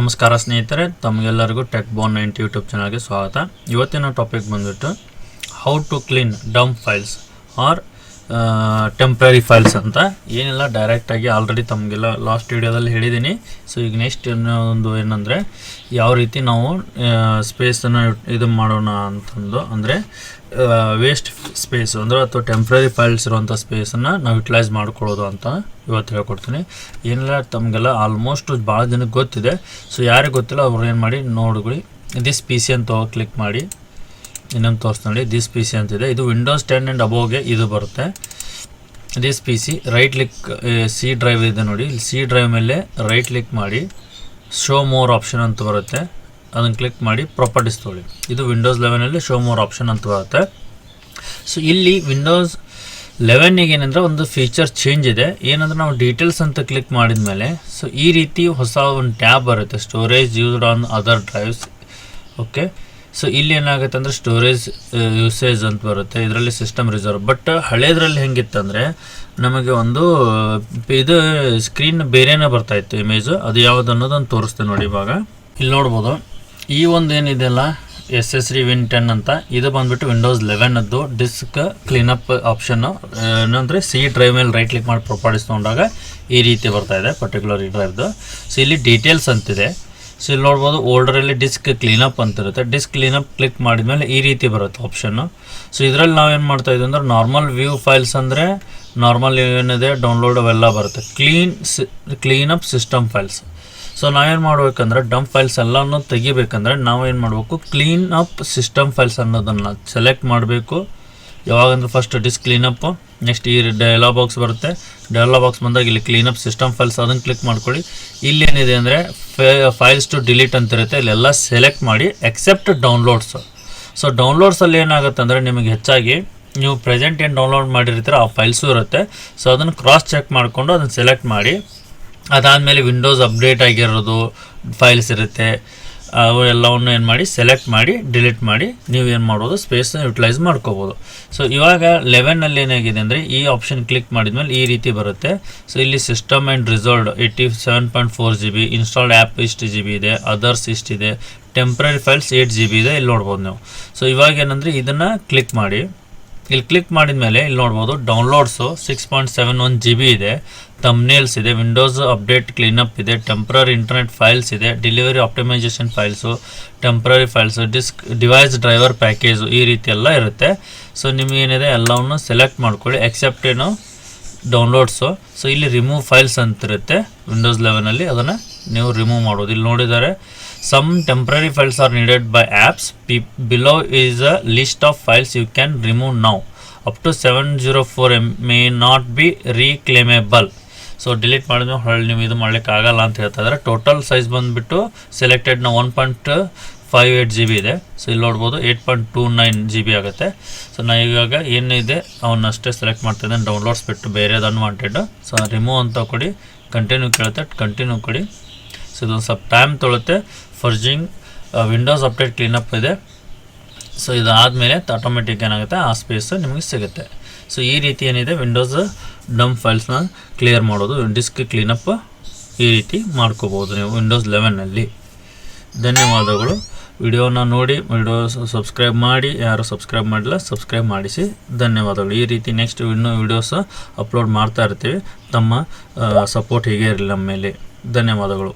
ನಮಸ್ಕಾರ ಸ್ನೇಹಿತರೆ, ತಮಗೆಲ್ಲರಿಗೂ ಟೆಕ್ ಬೋನ್ 90 ಯೂಟ್ಯೂಬ್ ಚಾನಲ್ಗೆ ಸ್ವಾಗತ. ಇವತ್ತಿನ ಟಾಪಿಕ್ ಬಂದ್ಬಿಟ್ಟು how to clean dump files or temporary files ಅಂತ. ಏನಿಲ್ಲ, ಡೈರೆಕ್ಟಾಗಿ ಆಲ್ರೆಡಿ ತಮಗೆಲ್ಲ ಲಾಸ್ಟ್ ವೀಡಿಯೋದಲ್ಲಿ ಹೇಳಿದ್ದೀನಿ. ಸೊ ಈಗ ನೆಕ್ಸ್ಟ್ ಒಂದು ಏನಂದರೆ ಯಾವ ರೀತಿ ನಾವು ಸ್ಪೇಸನ್ನು ಇದು ಮಾಡೋಣ ಅಂತಂದು, ಅಂದರೆ ವೇಸ್ಟ್ ಸ್ಪೇಸ್ ಅಂದರೆ ಅಥವಾ ಟೆಂಪ್ರರಿ ಫೈಲ್ಸ್ ಇರುವಂಥ ಸ್ಪೇಸನ್ನು ನಾವು ಯುಟಿಲೈಸ್ ಮಾಡ್ಕೊಳ್ಳೋದು ಅಂತ ಇವತ್ತು ಹೇಳ್ಕೊಡ್ತೀನಿ. ಏನಿಲ್ಲ, ತಮಗೆಲ್ಲ ಆಲ್ಮೋಸ್ಟ್ ಭಾಳ ಜನಕ್ಕೆ ಗೊತ್ತಿದೆ. ಸೊ ಯಾರಿಗೆ ಗೊತ್ತಿಲ್ಲ ಅವ್ರು ಏನು ಮಾಡಿ ನೋಡ್ಕೊಳ್ಳಿ. ದಿಸ್ ಪಿ ಸಿ ಅಂತ ಕ್ಲಿಕ್ ಮಾಡಿ ಇನ್ನೊಂದು ತೋರಿಸ್ ನೋಡಿ. ದಿಸ್ ಪಿ ಸಿ ಅಂತಿದೆ, ಇದು ವಿಂಡೋಸ್ 10 ಆ್ಯಂಡ್ ಅಬೋವ್ಗೆ ಇದು ಬರುತ್ತೆ. This P C right click, C drive ಇದೆ ನೋಡಿ, ಇಲ್ಲಿ ಸಿ ಡ್ರೈವ್ ಮೇಲೆ ರೈಟ್ ಕ್ಲಿಕ್ ಮಾಡಿ ಶೋ ಮೋರ್ ಆಪ್ಷನ್ ಅಂತ ಬರುತ್ತೆ, ಅದನ್ನು ಕ್ಲಿಕ್ ಮಾಡಿ ಪ್ರಾಪರ್ಟೀಸ್ ತೊಗೊಳ್ಳಿ. ಇದು ವಿಂಡೋಸ್ 11ಅಲ್ಲಿ ಶೋ ಮೋರ್ ಆಪ್ಷನ್ ಅಂತ ಬರುತ್ತೆ. ಸೊ ಇಲ್ಲಿ ವಿಂಡೋಸ್ 11ಗೆ ಏನಂದರೆ ಒಂದು ಫೀಚರ್ ಚೇಂಜ್ ಇದೆ. ಏನಂದ್ರೆ ನಾವು ಡೀಟೇಲ್ಸ್ ಅಂತ ಕ್ಲಿಕ್ ಮಾಡಿದ ಮೇಲೆ ಸೊ ಈ ರೀತಿ ಹೊಸ ಒಂದು ಟ್ಯಾಬ್ ಬರುತ್ತೆ, storage used on other drives. Okay, so ಇಲ್ಲಿ ಏನಾಗುತ್ತೆ ಅಂದರೆ ಸ್ಟೋರೇಜ್ ಯೂಸೇಜ್ ಅಂತ ಬರುತ್ತೆ, ಇದರಲ್ಲಿ ಸಿಸ್ಟಮ್ ರಿಸರ್ವ್. ಬಟ್ ಹಳೇದ್ರಲ್ಲಿ ಹೆಂಗಿತ್ತಂದರೆ ನಮಗೆ ಒಂದು ಇದು ಸ್ಕ್ರೀನ್ ಬೇರೆನೇ ಬರ್ತಾಯಿತ್ತು ಇಮೇಜು, ಅದು ಯಾವುದು ಅನ್ನೋದನ್ನು ತೋರಿಸ್ತೇನೆ ನೋಡಿ. ಇವಾಗ ಇಲ್ಲಿ ನೋಡ್ಬೋದು, ಈ ಒಂದು ಏನಿದೆಯಲ್ಲ SSD Win 10 ಅಂತ, ಇದು ಬಂದುಬಿಟ್ಟು ವಿಂಡೋಸ್ 11ದ್ದು ಡಿಸ್ಕ್ ಕ್ಲೀನಪ್ ಆಪ್ಷನ್ನು. ಏನಂದರೆ ಸಿ ಡ್ರೈವ್ ಮೇಲೆ ರೈಟ್ ಕ್ಲಿಕ್ ಮಾಡಿ ಪ್ರಾಪರ್ಟೀಸ್ ತೊಗೊಂಡಾಗ ಈ ರೀತಿ ಬರ್ತಾಯಿದೆ ಪರ್ಟಿಕ್ಯುಲರ್ ಈ ಡ್ರೈವ್ದು. ಸೊ ಇಲ್ಲಿ ಡೀಟೇಲ್ಸ್ ಅಂತಿದೆ. ಸೊ ಇಲ್ಲಿ ನೋಡ್ಬೋದು, ಓಲ್ಡರಲ್ಲಿ ಡಿಸ್ಕ್ ಕ್ಲೀನಪ್ ಅಂತಿರುತ್ತೆ. ಡಿಸ್ಕ್ ಕ್ಲೀನಪ್ ಕ್ಲಿಕ್ ಮಾಡಿದ್ಮೇಲೆ ಈ ರೀತಿ ಬರುತ್ತೆ ಆಪ್ಷನ್ನು. ಸೊ ಇದರಲ್ಲಿ ನಾವೇನು ಮಾಡ್ತಾಯಿದ್ವಿ ಅಂದರೆ ನಾರ್ಮಲ್ ವ್ಯೂ ಫೈಲ್ಸ್ ಅಂದರೆ ನಾರ್ಮಲ್ ಏನಿದೆ ಡೌನ್ಲೋಡ್ ಅವೆಲ್ಲ ಬರುತ್ತೆ. Cleanup system files. ಸೊ ನಾವೇನು ಮಾಡ್ಬೇಕಂದ್ರೆ ಡಂಪ್ ಫೈಲ್ಸ್ ಎಲ್ಲನೂ ತೆಗಿಬೇಕಂದ್ರೆ ನಾವೇನು ಮಾಡಬೇಕು, ಕ್ಲೀನ್ ಅಪ್ ಸಿಸ್ಟಮ್ ಫೈಲ್ಸ್ ಅನ್ನೋದನ್ನು ಸೆಲೆಕ್ಟ್ ಮಾಡಬೇಕು. ಯಾವಾಗಂದ್ರೆ ಫಸ್ಟ್ ಡಿಸ್ಕ್ ಕ್ಲೀನಪ್ಪು, ನೆಕ್ಸ್ಟ್ ಈ ಡಯಲಾಗ್ ಬಾಕ್ಸ್ ಬರುತ್ತೆ. ಡಯಲಾಗ್ ಬಾಕ್ಸ್ ಬಂದಾಗ ಇಲ್ಲಿ ಕ್ಲೀನಪ್ ಸಿಸ್ಟಮ್ ಫೈಲ್ಸ್ ಅದನ್ನು ಕ್ಲಿಕ್ ಮಾಡ್ಕೊಳ್ಳಿ. ಇಲ್ಲಿ ಏನಿದೆ ಅಂದರೆ ಫೈಲ್ಸ್ ಟು ಡಿಲೀಟ್ ಅಂತಿರುತ್ತೆ, ಇಲ್ಲೆಲ್ಲ ಸೆಲೆಕ್ಟ್ ಮಾಡಿ ಎಕ್ಸೆಪ್ಟ್ ಡೌನ್ಲೋಡ್ಸ್. ಸೊ ಡೌನ್ಲೋಡ್ಸಲ್ಲಿ ಏನಾಗುತ್ತೆ ಅಂದರೆ ನಿಮಗೆ ಹೆಚ್ಚಾಗಿ ನೀವು ಪ್ರೆಸೆಂಟ್ ಏನು ಡೌನ್ಲೋಡ್ ಮಾಡಿರ್ತೀರ ಆ ಫೈಲ್ಸು ಇರುತ್ತೆ. ಸೊ ಅದನ್ನು ಕ್ರಾಸ್ ಚೆಕ್ ಮಾಡಿಕೊಂಡು ಅದನ್ನು ಸೆಲೆಕ್ಟ್ ಮಾಡಿ, ಅದಾದಮೇಲೆ ವಿಂಡೋಸ್ ಅಪ್ಡೇಟ್ ಆಗಿರೋದು ಫೈಲ್ಸ್ ಇರುತ್ತೆ, ಅವು ಎಲ್ಲವನ್ನು ಏನು ಮಾಡಿ ಸೆಲೆಕ್ಟ್ ಮಾಡಿ ಡಿಲೀಟ್ ಮಾಡಿ ನೀವು ಏನು ಮಾಡ್ಬೋದು, ಸ್ಪೇಸ್ನ ಯುಟಿಲೈಸ್ ಮಾಡ್ಕೋಬೋದು. ಸೊ ಇವಾಗ 11ನಲ್ಲಿ ಏನಾಗಿದೆ ಅಂದರೆ ಈ ಆಪ್ಷನ್ ಕ್ಲಿಕ್ ಮಾಡಿದ್ಮೇಲೆ ಈ ರೀತಿ ಬರುತ್ತೆ. ಸೊ ಇಲ್ಲಿ system and reserved 87.4 GB, installed app ಇಷ್ಟು GB ಇದೆ, ಅದರ್ಸ್ ಇಷ್ಟಿದೆ, ಟೆಂಪ್ರರಿ ಫೈಲ್ಸ್ 8 GB ಇದೆ, ಇಲ್ಲಿ ನೋಡ್ಬೋದು ನೀವು. ಸೊ ಇವಾಗ ಏನಂದರೆ ಇದನ್ನು ಕ್ಲಿಕ್ ಮಾಡಿ. ಇಲ್ಲಿ ಕ್ಲಿಕ್ ಮಾಡಿದ ಮೇಲೆ ಇಲ್ಲಿ ನೋಡ್ಬೋದು ಡೌನ್ಲೋಡ್ಸು 6.71 GB ಇದೆ, ಥಂಬ್ನೇಲ್ಸ್ ಇದೆ, ವಿಂಡೋಸ್ ಅಪ್ಡೇಟ್ ಕ್ಲೀನಪ್ ಇದೆ, ಟೆಂಪ್ರರಿ ಇಂಟರ್ನೆಟ್ ಫೈಲ್ಸ್ ಇದೆ, delivery optimisation files, temporary files, device driver package, ಈ ರೀತಿ ಎಲ್ಲ ಇರುತ್ತೆ. ಸೊ ನಿಮಗೇನಿದೆ ಎಲ್ಲವನ್ನು ಸೆಲೆಕ್ಟ್ ಮಾಡ್ಕೊಳ್ಳಿ, ಎಕ್ಸೆಪ್ಟ್ ಏನು ಡೌನ್ಲೋಡ್ಸು. ಸೊ ಇಲ್ಲಿ ರಿಮೂವ್ ಫೈಲ್ಸ್ ಅಂತಿರುತ್ತೆ ವಿಂಡೋಸ್ 11ಅಲ್ಲಿ, ಅದನ್ನು ನೀವು ರಿಮೂವ್ ಮಾಡೋದು. ಇಲ್ಲಿ ನೋಡಿದರೆ some temporary files are needed by apps. Below is a list of files you can remove now. Up to 704 MB may not be reclaimable. So delete ಮಾಡಿದ್ಮೇಲೆ ಹೊಳ್ಳಿ ನೀವು ಇದು ಮಾಡ್ಲಿಕ್ಕೆ ಆಗಲ್ಲ ಅಂತ ಹೇಳ್ತಾ ಇದ್ದಾರೆ. ಟೋಟಲ್ ಸೈಜ್ ಬಂದುಬಿಟ್ಟು ಸೆಲೆಕ್ಟೆಡ್ನ 1.58 GB ಇದೆ. ಸೊ ಇಲ್ಲಿ ನೋಡ್ಬೋದು 8.29 GB ಆಗುತ್ತೆ. ಸೊ ನಾ ಇವಾಗ ಏನಿದೆ ಅವನ್ನಷ್ಟೇ ಸೆಲೆಕ್ಟ್ ಮಾಡ್ತಿದ್ದೇನೆ, ಡೌನ್ಲೋಡ್ಸ್ ಬಿಟ್ಟು ಬೇರೆದು ಅನ್ವಾಂಟೆಡ್. ಸೊ ರಿಮೂವ್ ಅಂತ ಕೊಡಿ, ಕಂಟಿನ್ಯೂ ಕೇಳುತ್ತೆ, ಕಂಟಿನ್ಯೂ ಕೊಡಿ. ಸೊ ಇದೊಂದು ಸ್ವಲ್ಪ ಟೈಮ್ ತೊಳುತ್ತೆ. ಫರ್ಜಿಂಗ್ ವಿಂಡೋಸ್ ಅಪ್ಡೇಟ್ ಕ್ಲೀನಪ್ ಇದೆ. ಸೊ ಇದಾದಮೇಲೆ ಆಟೋಮೆಟಿಕ್ ಏನಾಗುತ್ತೆ ಆ ಸ್ಪೇಸ್ ನಿಮಗೆ ಸಿಗುತ್ತೆ. ಸೊ ಈ ರೀತಿ ಏನಿದೆ ವಿಂಡೋಸ್ ಡಂಪ್ ಫೈಲ್ಸ್ನ ಕ್ಲಿಯರ್ ಮಾಡೋದು, ಡಿಸ್ಕ್ ಕ್ಲೀನಪ್ ಈ ರೀತಿ ಮಾಡ್ಕೋಬೋದು ನೀವು ವಿಂಡೋಸ್ 11ನಲ್ಲಿ. ಧನ್ಯವಾದಗಳು. ವಿಡಿಯೋನ ನೋಡಿ, ವಿಡಿಯೋ ಸಬ್ಸ್ಕ್ರೈಬ್ ಮಾಡಿ, ಯಾರು ಸಬ್ಸ್ಕ್ರೈಬ್ ಮಾಡಿಲ್ಲ ಸಬ್ಸ್ಕ್ರೈಬ್ ಮಾಡಿಸಿ. ಧನ್ಯವಾದಗಳು. ಈ ರೀತಿ ನೆಕ್ಸ್ಟ್ ಇನ್ನೂ ವಿಡಿಯೋಸ್ ಅಪ್ಲೋಡ್ ಮಾಡ್ತಾ ಇರ್ತೀವಿ. ತಮ್ಮ ಸಪೋರ್ಟ್ ಹೀಗೆ ಇರಲಿ ನಮ್ಮ ಮೇಲೆ. ಧನ್ಯವಾದಗಳು.